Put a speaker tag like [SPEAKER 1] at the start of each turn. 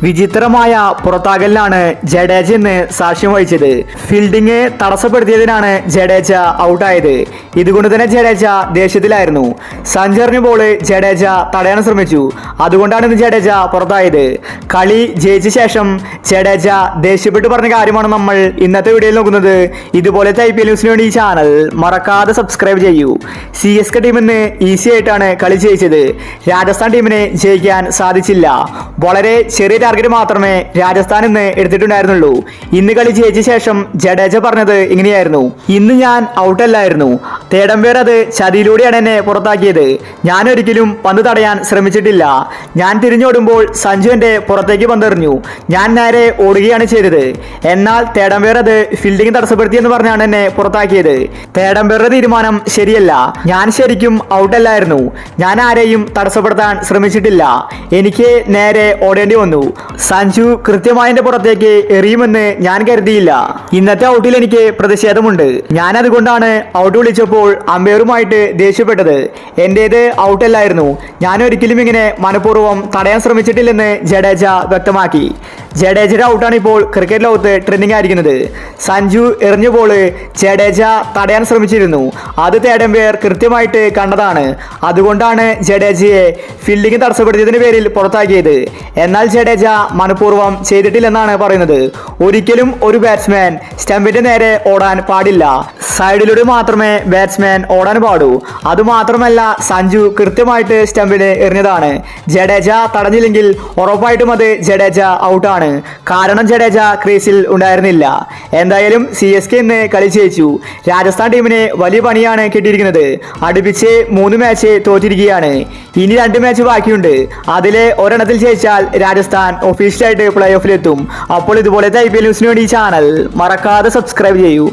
[SPEAKER 1] വിചിത്രമായ പുറത്താകലിനാണ് ജഡേജ ഇന്ന് സാക്ഷ്യം വഹിച്ചത്. ഫീൽഡിംഗ് തടസ്സപ്പെടുത്തിയതിനാണ് ജഡേജ ഔട്ടായത്. ഇതുകൊണ്ട് തന്നെ ജഡേജ ദേഷ്യത്തിലായിരുന്നു. സഞ്ചറിന് ബോള് ജഡേജ തടയാൻ ശ്രമിച്ചു. അതുകൊണ്ടാണ് ഇന്ന് ജഡേജ പുറത്തായത്. കളി ജയിച്ച ശേഷം ജഡേജ ദേഷ്യപ്പെട്ട് പറഞ്ഞ കാര്യമാണ് നമ്മൾ ഇന്നത്തെ വീഡിയോയിൽ നോക്കുന്നത്. ഇതുപോലത്തെ IPL ന്യൂസിന് വേണ്ടി ഈ ചാനൽ മറക്കാതെ സബ്സ്ക്രൈബ് ചെയ്യൂ. CSK ടീം ഇന്ന് ഈസി ആയിട്ടാണ് കളി ജയിച്ചത്. രാജസ്ഥാൻ ടീമിനെ ജയിക്കാൻ സാധിച്ചില്ല. വളരെ ചെറിയ ടാർഗറ്റ് മാത്രമേ രാജസ്ഥാൻ ഇന്ന് എടുത്തിട്ടുണ്ടായിരുന്നുള്ളൂ. ഇന്ന് കളി ജയിച്ച ശേഷം ജഡേജ പറഞ്ഞത് ഇങ്ങനെയായിരുന്നു: ഇന്ന് ഞാൻ ഔട്ടല്ലായിരുന്നു. തേടംപേർ അത് ചതിയിലൂടെയാണ് എന്നെ പുറത്താക്കിയത്. ഞാൻ ഒരിക്കലും പന്ത് തടയാൻ ശ്രമിച്ചിട്ടില്ല. ഞാൻ തിരിഞ്ഞോടുമ്പോൾ സഞ്ജു എന്റെ പുറത്തേക്ക് പന്തെറിഞ്ഞു. ഞാൻ നേരെ ഓടുകയാണ് ചെയ്തത്. എന്നാൽ തേടംപേർ അത് ഫീൽഡിംഗ് തടസ്സപ്പെടുത്തിയെന്ന് പറഞ്ഞാണ് എന്നെ പുറത്താക്കിയത്. തേടംപേരുടെ തീരുമാനം ശരിയല്ല. ഞാൻ ശരിക്കും ഔട്ടല്ലായിരുന്നു. ഞാൻ ആരെയും തടസ്സപ്പെടുത്താൻ ശ്രമിച്ചിട്ടില്ല. എനിക്ക് നേരെ ഓടേണ്ടി വന്നു. സഞ്ജു കൃത്യമായി എന്റെ പുറത്തേക്ക് എറിയുമെന്ന് ഞാൻ കരുതിയില്ല. ഇന്നത്തെ ഔട്ടിൽ എനിക്ക് പ്രതിഷേധമുണ്ട്. ഞാൻ അതുകൊണ്ടാണ് ഔട്ട് വിളിച്ചപ്പോൾ അമ്പയറുമായിട്ട് ദേഷ്യപ്പെട്ടത്. എന്റേത് ഔട്ടല്ലായിരുന്നു. ഞാൻ ഒരിക്കലും ഇങ്ങനെ മനഃപൂർവ്വം തടയാൻ ശ്രമിച്ചിട്ടില്ലെന്ന് ജഡേജ വ്യക്തമാക്കി. ജഡേജയുടെ ഔട്ടാണ് ഇപ്പോൾ ക്രിക്കറ്റ് ലോകത്ത് ട്രെൻഡിങ് ആയിരിക്കുന്നത്. സഞ്ജു എറിഞ്ഞ ബോള് ജഡേജ തടയാൻ ശ്രമിച്ചിരുന്നു. അത് തേടംപേർ കൃത്യമായിട്ട് കണ്ടതാണ്. അതുകൊണ്ടാണ് ജഡേജയെ ഫീൽഡിംഗ് തടസ്സപ്പെടുത്തിയതിന് പേരിൽ പുറത്താക്കിയത്. എന്നാൽ ജഡേജ മനഃപൂർവ്വം ചെയ്തിട്ടില്ലെന്നാണ് പറയുന്നത്. ഒരിക്കലും ഒരു ബാറ്റ്സ്മാൻ സ്റ്റമ്പിന്റെ നേരെ ഓടാൻ പാടില്ല. സൈഡിലൂടെ മാത്രമേ ബാറ്റ്സ്മാൻ ഓടാൻ പാടൂ. അതുമാത്രമല്ല, സഞ്ജു കൃത്യമായിട്ട് സ്റ്റമ്പിന് എറിഞ്ഞതാണ്. ജഡേജ തടഞ്ഞില്ലെങ്കിൽ ഉറപ്പായിട്ടും അത് ജഡേജ ഔട്ടാണ്. കാരണം ജഡേജ ക്രീസിൽ ഉണ്ടായിരുന്നില്ല. എന്തായാലും CSK ഇന്ന് കളി ജയിച്ചു. രാജസ്ഥാൻ ടീമിന് വലിയ പണിയാണ് കിട്ടിയിരിക്കുന്നത്. അടുപ്പിച്ച് 3 മാച്ച് തോറ്റിരിക്കുകയാണ്. ഇനി 2 മാച്ച് ബാക്കിയുണ്ട്. അതിലെ ഒരെണ്ണത്തിൽ ജയിച്ചാൽ രാജസ്ഥാൻ ഒഫീഷ്യലായിട്ട് പ്ലേ ഓഫിലെത്തും. അപ്പോൾ ഇതുപോലത്തെ IPL ന്യൂസിന് വേണ്ടി ഈ ചാനൽ മറക്കാതെ സബ്സ്ക്രൈബ് ചെയ്യൂ.